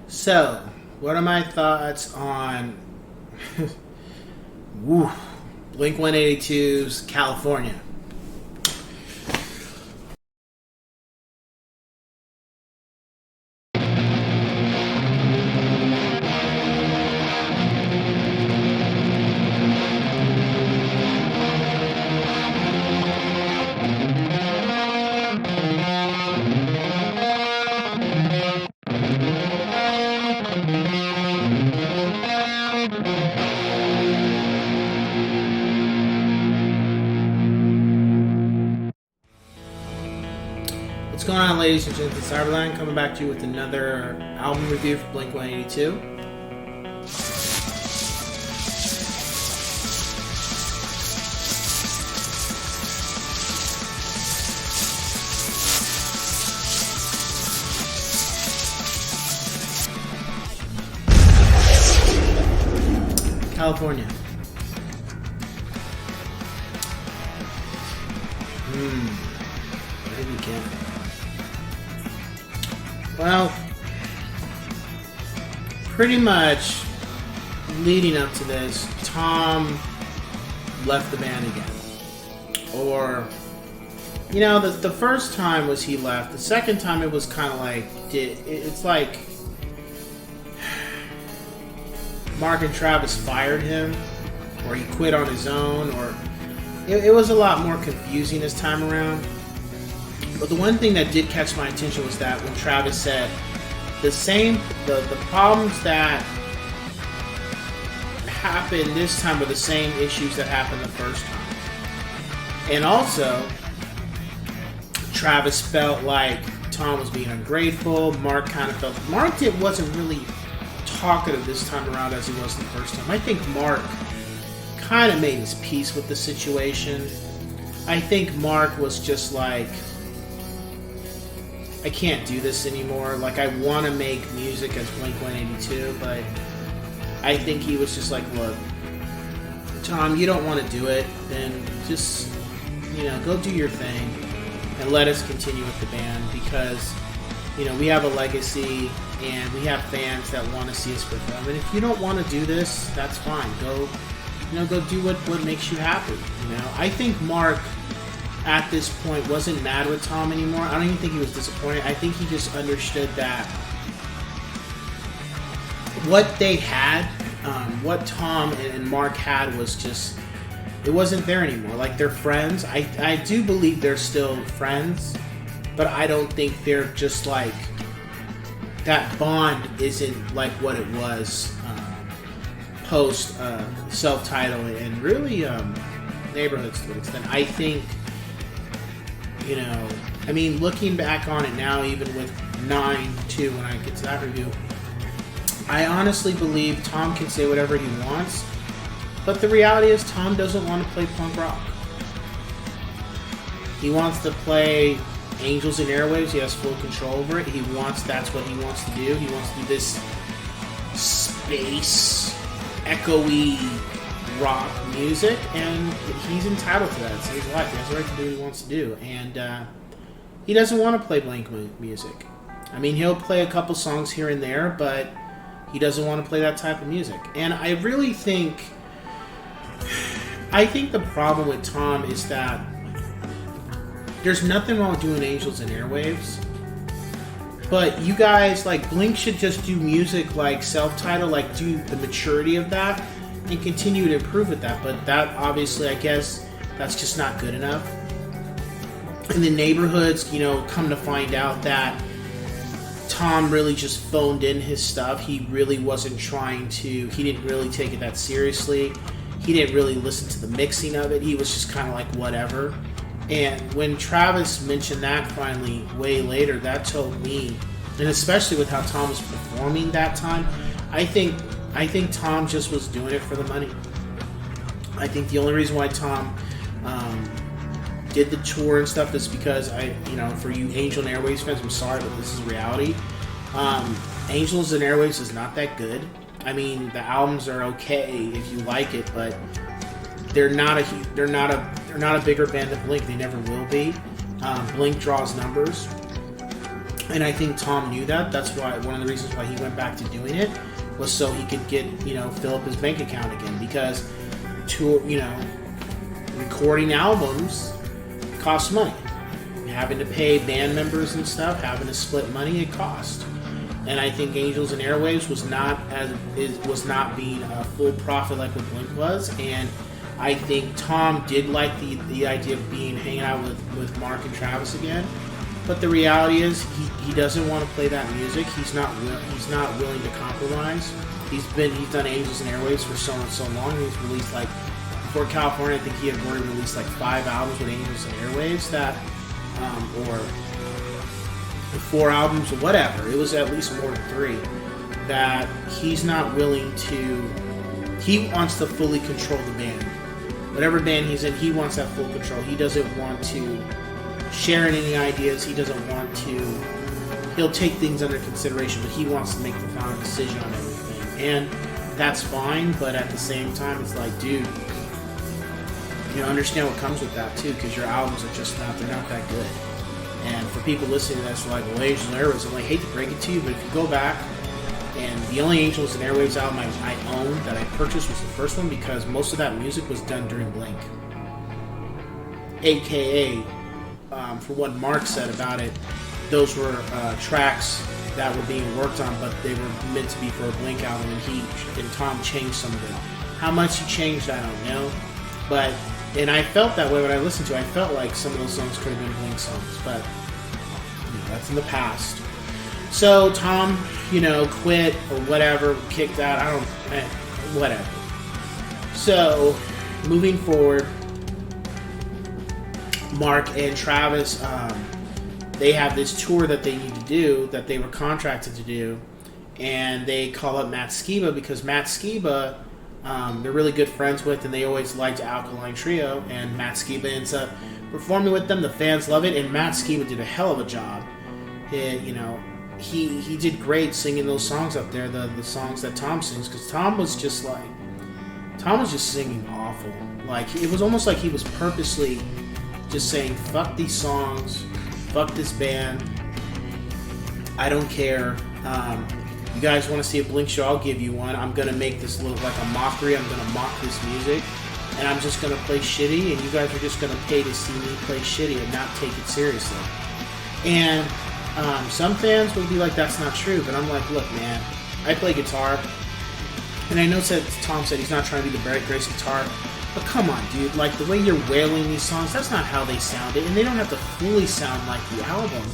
So, what are my thoughts on woo, Blink-182's California? What's going on, ladies and gents? It's Cyberline coming back to you with another album review for Blink-182. California. Where did we get? Well, pretty much leading up to this, Tom left the band again. Or, you know, the first time was he left. The second time it was kind of like, it's like Mark and Travis fired him, or he quit on his own, or it was a lot more confusing this time around. But the one thing that did catch my attention was that when Travis said the problems that happened this time were the same issues that happened the first time. And also, Travis felt like Tom was being ungrateful. Mark kind of felt wasn't really talkative this time around as he was the first time. I think Mark kind of made his peace with the situation. I think Mark was just like, I can't do this anymore. Like, I want to make music as Blink-182, but I think he was just like, look, Tom, you don't want to do it, then just, go do your thing and let us continue with the band because, we have a legacy and we have fans that want to see us perform. And if you don't want to do this, that's fine. Go do what makes you happy. I think Mark at this point wasn't mad with Tom anymore. I don't even think he was disappointed. I think he just understood that what they had, what Tom and Mark had was just, it wasn't there anymore. Like, they're friends. I do believe they're still friends, but I don't think they're just like, that bond isn't like what it was post self-title and really Neighborhoods to an extent. I think, looking back on it now, even with 9-2 when I get to that review, I honestly believe Tom can say whatever he wants, but the reality is Tom doesn't want to play punk rock. He wants to play Angels and Airwaves. He has full control over it. That's what he wants to do. He wants to do this space, echoey rock music, and he's entitled to that. It's his life. He has the right to do what he wants to do, and he doesn't want to play Blink music. He'll play a couple songs here and there, but he doesn't want to play that type of music. And I really think the problem with Tom is that there's nothing wrong with doing Angels and Airwaves, but you guys, like, Blink should just do music like self-titled, like do the maturity of that and continue to improve at that. But that, obviously, I guess that's just not good enough. And the Neighborhoods, come to find out that Tom really just phoned in his stuff. He really wasn't he didn't really take it that seriously. He didn't really listen to the mixing of it. He was just kind of like, whatever. And when Travis mentioned that finally, way later, that told me, and especially with how Tom was performing that time, I think Tom just was doing it for the money. I think the only reason why Tom did the tour and stuff is because for you Angel and Airwaves fans, I'm sorry, but this is reality. Angels and Airwaves is not that good. The albums are okay if you like it, but they're not a bigger band than Blink. They never will be. Blink draws numbers. And I think Tom knew that. That's why one of the reasons why he went back to doing it was so he could get, fill up his bank account again. Because, recording albums costs money. Having to pay band members and stuff, having to split money, it costs. And I think Angels and Airwaves was not being a full profit like what Blink was. And I think Tom did like the idea of hanging out with Mark and Travis again. But the reality is, he doesn't want to play that music. He's not willing to compromise. He's done Angels and Airwaves for so long. He's released before California, I think he had already released 5 albums with Angels and Airwaves or 4 albums or whatever. It was at least more than 3. That he's not willing to. He wants to fully control the band. Whatever band he's in, he wants that full control. He doesn't want to share any ideas. He doesn't want to. He'll take things under consideration, but he wants to make the final decision on everything. And that's fine, but at the same time, it's like, dude, understand what comes with that too, because your albums are they're not that good. And for people listening to this, like, well, Angels and Airwaves, I'm like, hate to break it to you, but if you go back, and the only Angels and Airwaves album I owned that I purchased was the first one, because most of that music was done during Blink. AKA, for what Mark said about it, those were tracks that were being worked on, but they were meant to be for a Blink album, and Tom changed some of it. How much he changed, I don't know. And I felt that way when I listened to it. I felt like some of those songs could have been Blink songs, but that's in the past. So Tom, quit or whatever, kicked out. Whatever. So moving forward, Mark and Travis, they have this tour that they need to do, that they were contracted to do, and they call up Matt Skiba, because Matt Skiba, they're really good friends with, and they always liked Alkaline Trio, and Matt Skiba ends up performing with them. The fans love it, and Matt Skiba did a hell of a job. He did great singing those songs up there, the songs that Tom sings, because Tom was just singing awful. Like, it was almost like he was purposely just saying, fuck these songs, fuck this band, I don't care. You guys want to see a Blink show? I'll give you one. I'm going to make this look like a mockery. I'm going to mock this music. And I'm just going to play shitty. And you guys are just going to pay to see me play shitty and not take it seriously. And some fans will be like, that's not true. But I'm like, look, man, I play guitar. And I know Tom said he's not trying to be the greatest guitar. But come on, dude. Like, the way you're wailing these songs, that's not how they sounded. And they don't have to fully sound like the album.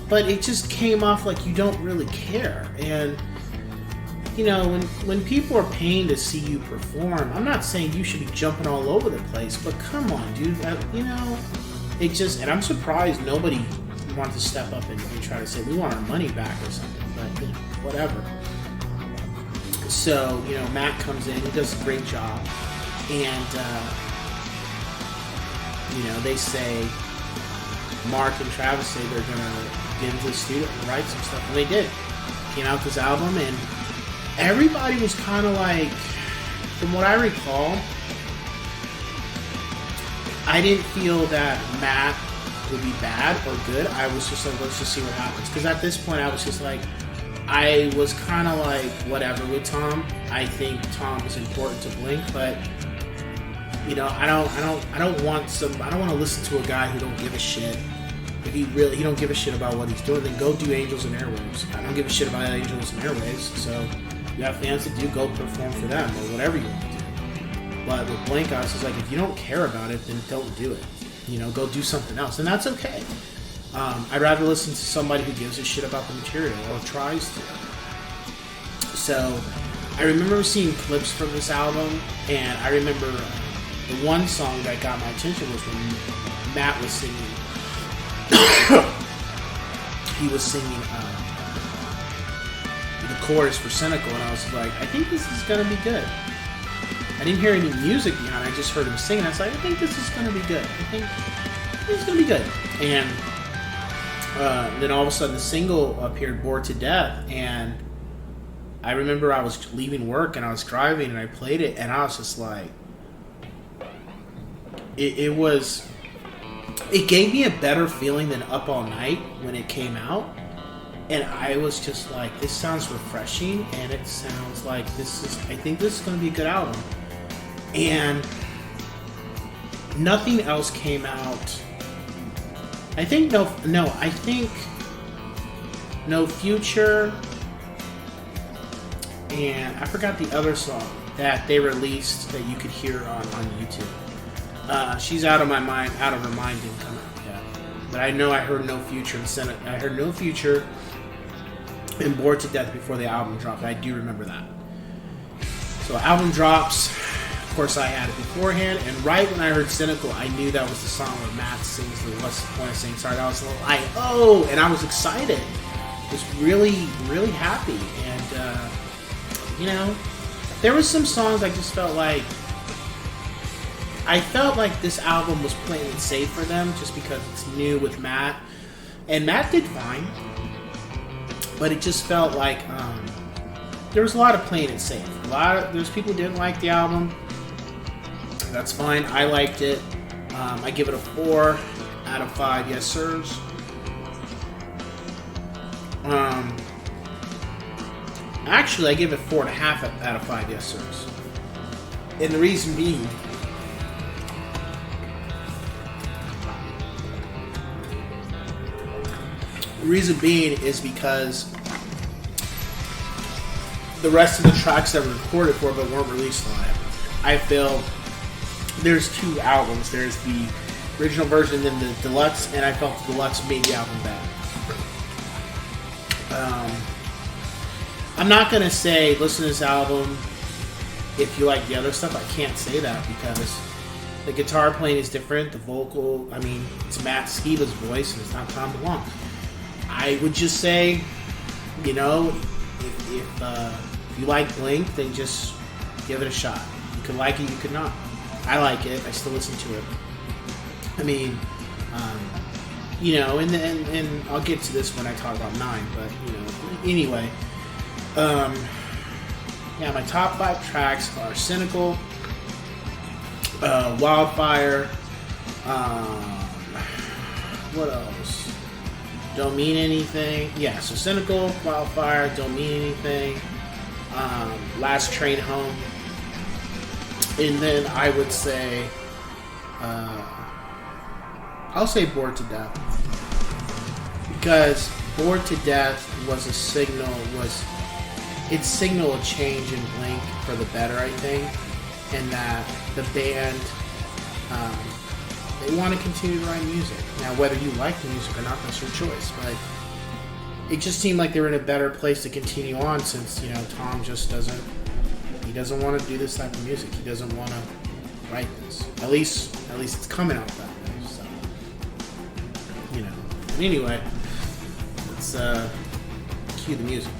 But it just came off like you don't really care. And, when people are paying to see you perform, I'm not saying you should be jumping all over the place, but come on, dude. It just, and I'm surprised nobody wanted to step up and try to say, we want our money back or something, but, whatever. So, Matt comes in, he does a great job, and, they say, Mark and Travis say they're going to get into the studio and write some stuff, and they did. Came out with this album, and everybody was kind of like, from what I recall, I didn't feel that Matt would be bad or good. I was just like, let's just see what happens, because at this point I was just like, I was kind of like whatever with Tom. I think Tom is important to Blink, but I don't want to listen to a guy who don't give a shit. If he don't give a shit about what he's doing, then go do Angels and Airwaves. I don't give a shit about Angels and Airwaves, so you have fans that do, go perform for them or whatever you want to do. But with Blink, I was just like, if you don't care about it, then don't do it. Go do something else, and that's okay. I'd rather listen to somebody who gives a shit about the material or tries to. So I remember seeing clips from this album, and I remember the one song that got my attention was when Matt was singing. He was singing the chorus for Cynical, and I was like, I think this is going to be good. I didn't hear any music behind it, I just heard him sing, and I was like, I think this is going to be good. I think this is going to be good. And then all of a sudden the single appeared, Bored to Death, and I remember I was leaving work, and I was driving, and I played it, and I was just like, it gave me a better feeling than Up All Night when it came out. And I was just like, this sounds refreshing, and it sounds like I think this is going to be a good album. And nothing else came out. I think No Future, and I forgot the other song that they released that you could hear on YouTube. She's Out of My Mind, Out of Her Mind didn't come out yet. But I know I heard No Future I heard No Future and Bored to Death before the album dropped. I do remember that. So album drops. Of course, I had it beforehand, and right when I heard Cynical, I knew that was the song where Matt sings the What's the Point of Saying Sorry. I was like, oh, and I was excited. I was really, really happy. And, you know, there was some songs I just felt like, this album was playing it safe for them just because it's new with Matt. And Matt did fine. But it just felt like there was a lot of playing it safe. There's people who didn't like the album. That's fine. I liked it. I give it a 4 out of 5 yes sirs. Actually, I give it 4.5 out of 5 yes sirs. And the reason being, is because the rest of the tracks that were recorded for but weren't released live. I feel there's 2 albums. There's the original version and then the deluxe, and I felt the deluxe made the album better. I'm not going to say listen to this album if you like the other stuff. I can't say that because the guitar playing is different. The vocal, I mean, it's Matt Skiba's voice and it's not Tom DeLonge. I would just say, you know, if you like Blink, then just give it a shot. You could like it, you could not. I like it. I still listen to it. I mean, you know, and I'll get to this when I talk about 9, but, you know, anyway. Yeah, my top 5 tracks are Cynical, Wildfire, what else? Don't Mean Anything. Yeah, so Cynical, Wildfire, Don't Mean Anything, Last Train Home. And then I would say, I'll say Bored to Death. Because Bored to Death was a signal, it signaled a change in Blink for the better, I think. And that the band, they want to continue to write music. Now, whether you like the music or not, that's your choice. But it just seemed like they were in a better place to continue on since, you know, Tom just doesn't want to do this type of music. He doesn't want to write this. At least it's coming out that way. So, you know. But anyway, let's cue the music.